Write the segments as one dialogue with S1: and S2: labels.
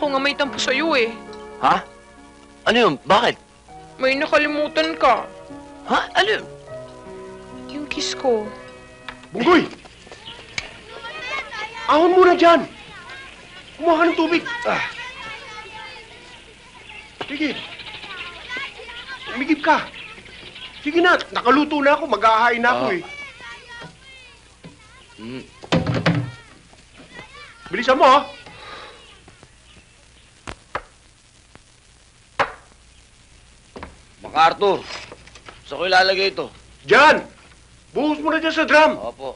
S1: Ako nga may tampo sa'yo eh.
S2: Ha? Ano yun? Bakit?
S1: May nakalimutan ka.
S2: Ha? Ano yun?
S1: Yung kiss ko.
S3: Bunggoy! Ahon muna dyan! Kumuha ka ng tubig. Sige. Umigib ka. Sige na, nakaluto na ako. Mag-aahain na ako eh. Bilisan mo, ha?
S2: MacArthur, saan ko ilalagay ito?
S3: Diyan! Buhos mo na dyan sa drum.
S2: Opo.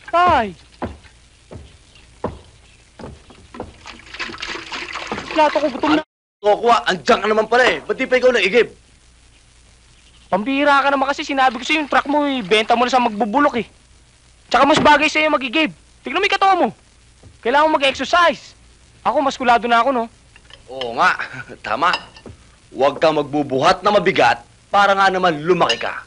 S4: Tay! Plato ko gutom na.
S2: Kuha, andyan ka naman pala eh. Ba't di pa ikaw naigib?
S4: Pambihira ka naman kasi sinabi ko sa'yo yung truck mo benta mo na sa magbubulok eh. Tsaka mas bagay sa'yo magigib. Tignan mo yung katawan mo. Kailangan mo mag-exercise. Ako, maskulado na ako, no?
S2: Oo nga, tama. Huwag kang magbubuhat na mabigat para nga naman lumaki ka.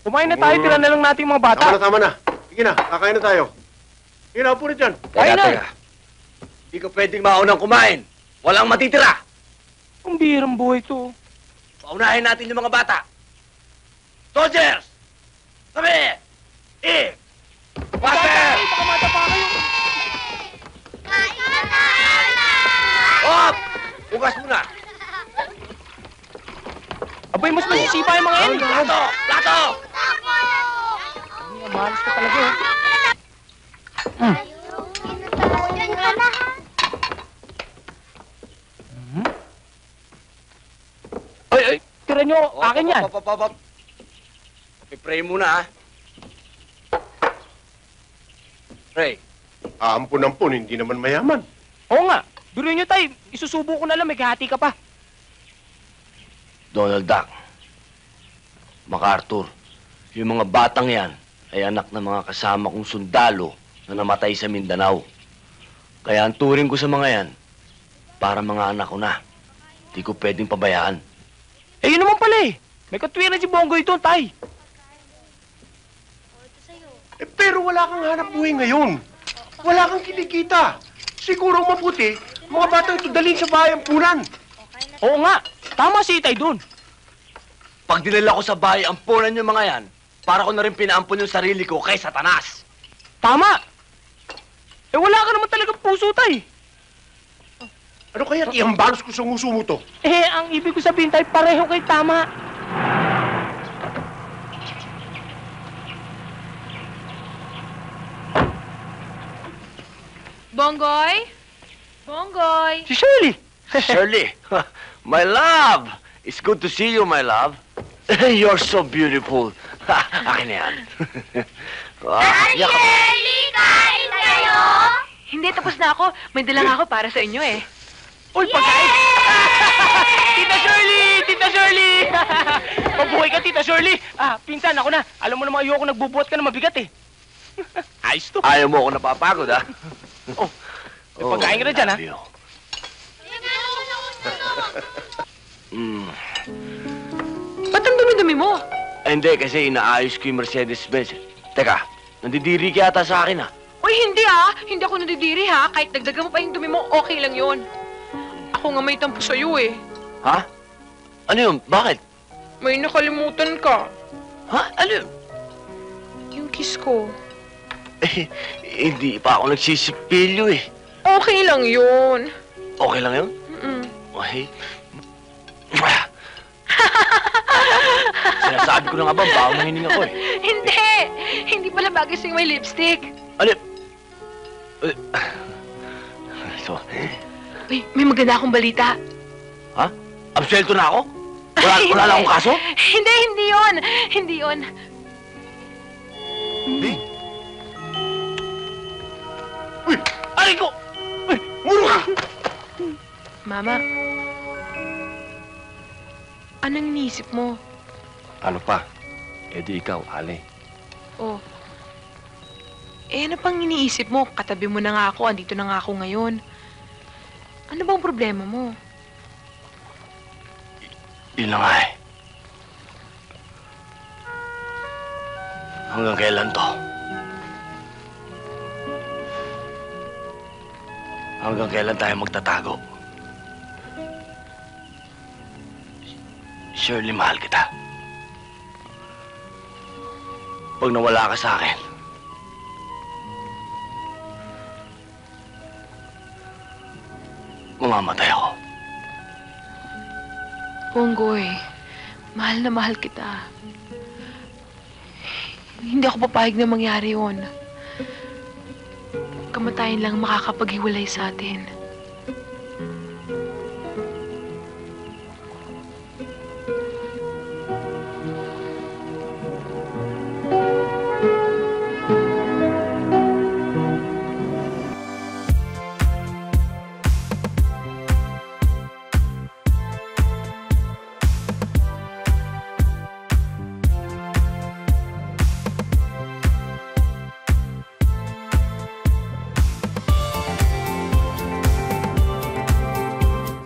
S4: Kumain na tayo, tira na lang natin yung mga bata.
S3: Tama na. Sige na, kakain na tayo. Sige na, upo na dyan.
S4: Kain na.
S2: Teka. Di ka pwedeng maunang kumain. Walang matitira.
S4: Ang bihirang buhay to.
S2: Paunahin natin yung mga bata. Soldiers! Sabi! Master!
S4: Baka matapa kayo.
S2: Hop! Bukas muna.
S4: Abay, mas masisipa yung mga yan.
S2: Plato! Plato!
S4: Mahalas ka talaga eh. Ay, tira nyo. Akin yan.
S2: Hop. I-pray muna, ha? Pray.
S3: Ampun-ampun, hindi naman mayaman.
S4: Oo nga. Biro nyo tayo. Isusubo ko na lang. May kahati ka pa.
S2: Donald Duck, MacArthur, yung mga batang yan ay anak ng mga kasama kong sundalo na namatay sa Mindanao. Kaya ang turing ko sa mga yan, para mga anak ko na. Di ko pwedeng pabayaan.
S4: Eh, yun naman pala eh. May katwiran si Bongo ito, tay.
S3: Eh, pero wala kang hanap buhay ngayon. Wala kang kinikita. Siguro ang mabuti, mga batang ito dalhin sa bahay ampunan.
S4: Oo nga. Tama si Itay dun.
S2: Pag dinala ko sa bahay ang punan yung mga yan, para ko na rin pinaampun yung sarili ko kay Satanas.
S4: Tama. Eh, wala ka naman talagang puso, tay.
S3: Ano kaya iambalos ko sa nguso mo to?
S4: Eh, ang ibig ko sabihin, tay, pareho kay tama.
S1: Bonggoy? Bonggoy?
S4: Si Shirley.
S2: Shirley, my love! It's good to see you, my love. You're so beautiful. Akin na yan.
S5: Shirley, kain kayo?
S1: Hindi, tapos na ako. May dala nga ako para sa inyo eh.
S4: Uy, pagkain! Tita Shirley! Tita Shirley! Mabuhay ka, Tita Shirley! Pinsan, ako na. Alam mo naman, ayoko nagbubuhat ka na mabigat eh. Ayos to.
S2: Ayaw mo ako napapagod, ha?
S4: Oh, may pagkain ka na dyan, ha?
S2: love you.
S1: Ba't ang dumi-dumi mo?
S2: Hindi, kasi inaayos ko yung Mercedes-Benz. Teka, nandidiri ka yata sa akin, ha?
S1: Uy, hindi ah. Hindi ako nadidiri ha. Kahit dagdagan mo pa yung dumi mo, okay lang yun. Ako nga may tampo sa'yo eh.
S2: Ha? Ano yun? Bakit?
S1: May nakalimutan ka.
S2: Ha? Ano yun?
S1: Yung kiss ko.
S2: Eh, hindi pa ako nagsisipilyo, eh.
S1: Okay lang yun.
S2: Okay lang yun?
S1: Mm-mm.
S2: Okay. Sinasabi ko na nga ba, bawang nanginig ako, eh.
S1: Hindi! Hindi pala bagay sa'yo may lipstick.
S2: Ano? So,
S1: Uy, may maganda akong balita.
S2: ha? Absuelto na ako? Wala na akong kaso?
S1: Hindi yun. Hindi yun.
S2: Hindi.
S3: Uy!
S2: Aray ko!
S3: Uy! Muro ka!
S1: Mama, anong iniisip mo?
S2: Ano pa? Eh di ikaw, Ale.
S1: Oh. Eh, ano pang iniisip mo? Katabi mo na nga ako, andito na nga ako ngayon. Ano bang problema mo?
S2: Yun na nga eh. Hanggang kailan to? Hanggang kailan tayo magtatago? Shirley, mahal kita. Pag nawala ka sa akin, mamamatay ako.
S1: Ponggoy, mahal na mahal kita. Hindi ako papayag na mangyari yun. Kamatayan lang makakapaghiwalay sa atin.